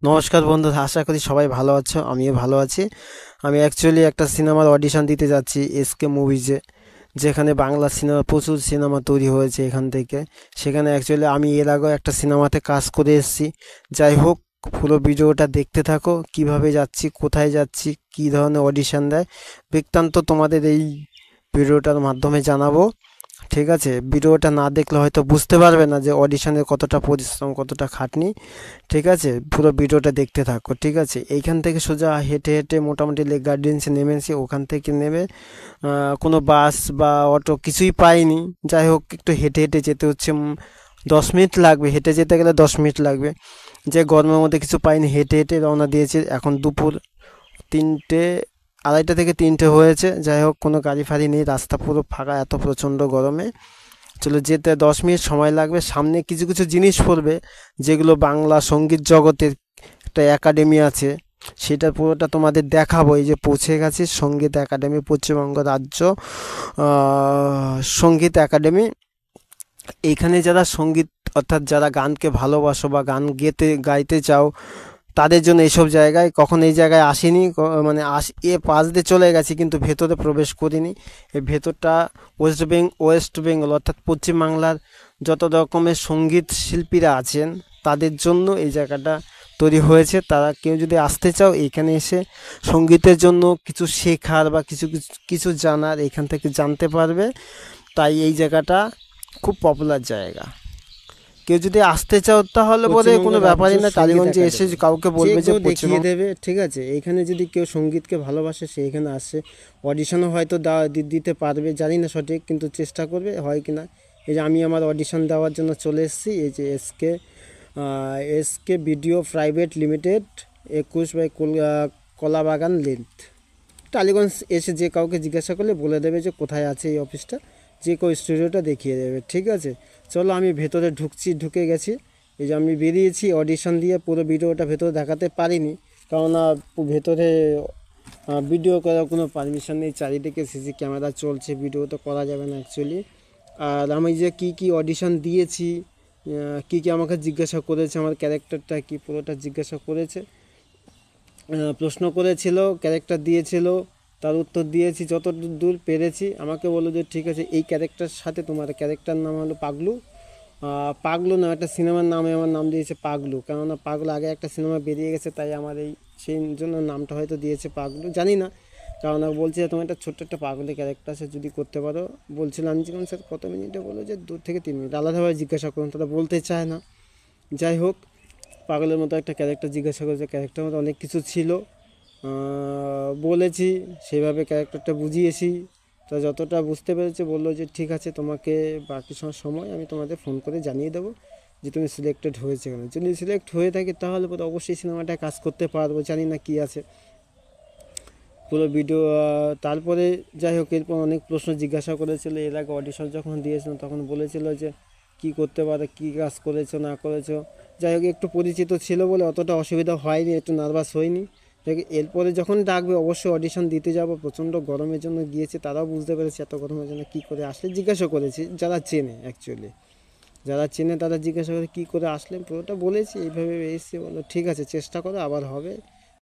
নমস্কার বন্ধুরা, আশা করি সবাই ভালো আছো। আমিও ভালো আছি। আমি অ্যাকচুয়ালি একটা সিনেমার অডিশন দিতে যাচ্ছি এসকে মুভিজে, যেখানে বাংলা সিনেমা প্রচুর সিনেমা তৈরি হয়েছে এখান থেকে। সেখানে অ্যাকচুয়ালি আমি এর আগেও একটা সিনেমাতে কাজ করে এসেছি। যাই হোক, পুরো ভিডিওটা দেখতে থাকো, কিভাবে যাচ্ছি, কোথায় যাচ্ছি, কী ধরনের অডিশন দেয়, বৃত্তান্ত তোমাদের এই ভিডিওটার মাধ্যমে জানাবো। ঠিক আছে, ভিডিওটা না দেখলে হয়তো বুঝতে পারবে না যে অডিশনের কতটা পরিশ্রম, কতটা খাটনি। ঠিক আছে, পুরো ভিডিওটা দেখতে থাকো। ঠিক আছে, এইখান থেকে সোজা হেঁটে হেঁটে মোটামুটি লেক গার্ডেন্সে নেমেছি। ওখান থেকে নেমে কোনো বাস বা অটো কিছুই পাইনি। যাই হোক, একটু হেঁটে হেঁটে যেতে হচ্ছে। 10 মিনিট লাগবে, হেঁটে যেতে গেলে 10 মিনিট লাগবে। যে গরমের মধ্যে কিছু পাইনি, হেঁটে হেঁটে রওনা দিয়েছি। এখন দুপুর 3টে, 2:30 থেকে 3টে হয়েছে। যাই হোক, কোনো গাড়ি ফাড়ি নেই, রাস্তা পুরো ফাঁকা, এত প্রচণ্ড গরমে। চলো, যেতে 10 মিনিট সময় লাগবে। সামনে কিছু কিছু জিনিস পড়বে, যেগুলো বাংলা সঙ্গীত জগতের একটা একাডেমি আছে, সেটা পুরোটা তোমাদের দেখাবো। এই যে পৌঁছে গেছি সঙ্গীত একাডেমি, পশ্চিমবঙ্গ রাজ্য সঙ্গীত একাডেমি। এইখানে যারা সঙ্গীত, অর্থাৎ যারা গানকে ভালোবাসো বা গান গাইতে চাও, তাদের জন্য এইসব জায়গায়। কখন এই জায়গায় আসিনি, মানে পাশ দিয়ে চলে গেছি, কিন্তু ভেতরে প্রবেশ করিনি। এই ভেতরটা ওয়েস্ট বেঙ্গল অর্থাৎ পশ্চিমবাংলার যত রকমের সঙ্গীত শিল্পীরা আছেন, তাদের জন্য এই জায়গাটা তৈরি হয়েছে। তারা কেউ যদি আসতে চাও, এখানে এসে সঙ্গীতের জন্য কিছু শেখার বা কিছু কিছু কিছু জানার, এখান থেকে জানতে পারবে। তাই এই জায়গাটা খুব পপুলার জায়গা। কেউ যদি আসতে চাও তাহলে পরে পশ্চিমবঙ্গ কোনো রাজ্য ব্যাপারই না, সঙ্গীত টালিগঞ্জে এসে একাডেমি কাউকে যে বলবে যে কেউ দেখিয়ে পশ্চিমবঙ্গ। দেবে। ঠিক আছে, এখানে যদি কেউ সঙ্গীতকে ভালোবাসে সে এখানে আসে। অডিশনও হয়তো দিতে পারবে, জানি না সঠিক, কিন্তু চেষ্টা করবে হয় কি না। এই যে আমি আমার অডিশন দেওয়ার জন্য চলে এসেছি। এই যে SK video private limited, 21 by Kalabagan lane, Tollygunge. এসে যে কাউকে জিজ্ঞাসা করলে বলে দেবে যে কোথায় আছে এই অফিসটা, যে কেউ স্টুডিওটা দেখিয়ে দেবে। ঠিক আছে, চলো আমি ভেতরে ঢুকে গেছি। এই যে আমি বেরিয়েছি অডিশন দিয়ে। পুরো ভিডিওটা ভেতরে দেখাতে পারিনি, কেননা ভেতরে ভিডিও করার কোনো পারমিশন নেই। চারিদিকে সিসি ক্যামেরা চলছে, ভিডিও তো করা যাবে না অ্যাকচুয়ালি। আর আমি যে কি কি অডিশন দিয়েছি, কি কি আমাকে জিজ্ঞাসা করেছে, আমার ক্যারেক্টারটা কি, পুরোটা জিজ্ঞাসা করেছে। প্রশ্ন করেছিল, ক্যারেক্টার দিয়েছিল, তার উত্তর দিয়েছি যত দূর পেরেছি। আমাকে বললো যে ঠিক আছে, এই ক্যারেক্টার সাথে তোমার ক্যারেক্টার নাম হলো পাগলু। পাগলু না, একটা সিনেমার নামে আমার নাম দিয়েছে পাগলু, কেননা পাগলু আগে একটা সিনেমা বেরিয়ে গেছে, তাই আমার এই সেই জন্য নামটা হয়তো দিয়েছে পাগলু, জানি না। কারণ বলছে যে তোমার একটা ছোট্ট একটা পাগলের ক্যারেক্টার আছে, যদি করতে পারো। বলছিলাম যে স্যার কত মিনিটে, বলো যে 2 থেকে 3 মিনিট। আলাদাভাবে জিজ্ঞাসা করুন, তারা বলতে চায় না। যাই হোক, পাগলের মতো একটা ক্যারেক্টার জিজ্ঞাসা করেছে। ক্যারেক্টার মতো অনেক কিছু ছিল, বলেছি, সেইভাবে ক্যারেক্টারটা বুঝিয়েছি। তো যতটা বুঝতে পেরেছে বললো যে ঠিক আছে, তোমাকে বাকি সময় আমি তোমাদের ফোন করে জানিয়ে দেবো যে তুমি সিলেক্টেড হয়েছে কেন। যদি সিলেক্ট হয়ে থাকে তাহলে পরে অবশ্যই সিনেমাটায় কাজ করতে পারবো, জানি না কী আছে পুরো ভিডিও। তারপরে যাই হোক, এরপর অনেক প্রশ্ন জিজ্ঞাসা করেছিল। এর আগে অডিশন যখন দিয়েছিলাম তখন বলেছিল যে কি করতে পারে, কী কাজ করেছো না করেছো। যাই হোক, একটু পরিচিত ছিল বলে অতটা অসুবিধা হয়নি, একটু নার্ভাস হয়নি। দেখ, এরপরে যখন ডাকবে অবশ্যই অডিশন দিতে যাব। প্রচণ্ড গরমের জন্য গিয়েছে, তারাও বুঝতে পেরেছে এত গরমের জন্য কী করে আসলে। জিজ্ঞাসা করেছি যারা চেনে, অ্যাকচুয়ালি যারা চেনে তারা জিজ্ঞাসা করে কী করে আসলেন, পুরোটা বলেছি। এইভাবে এসেছি, বললো ঠিক আছে চেষ্টা করো, আবার হবে।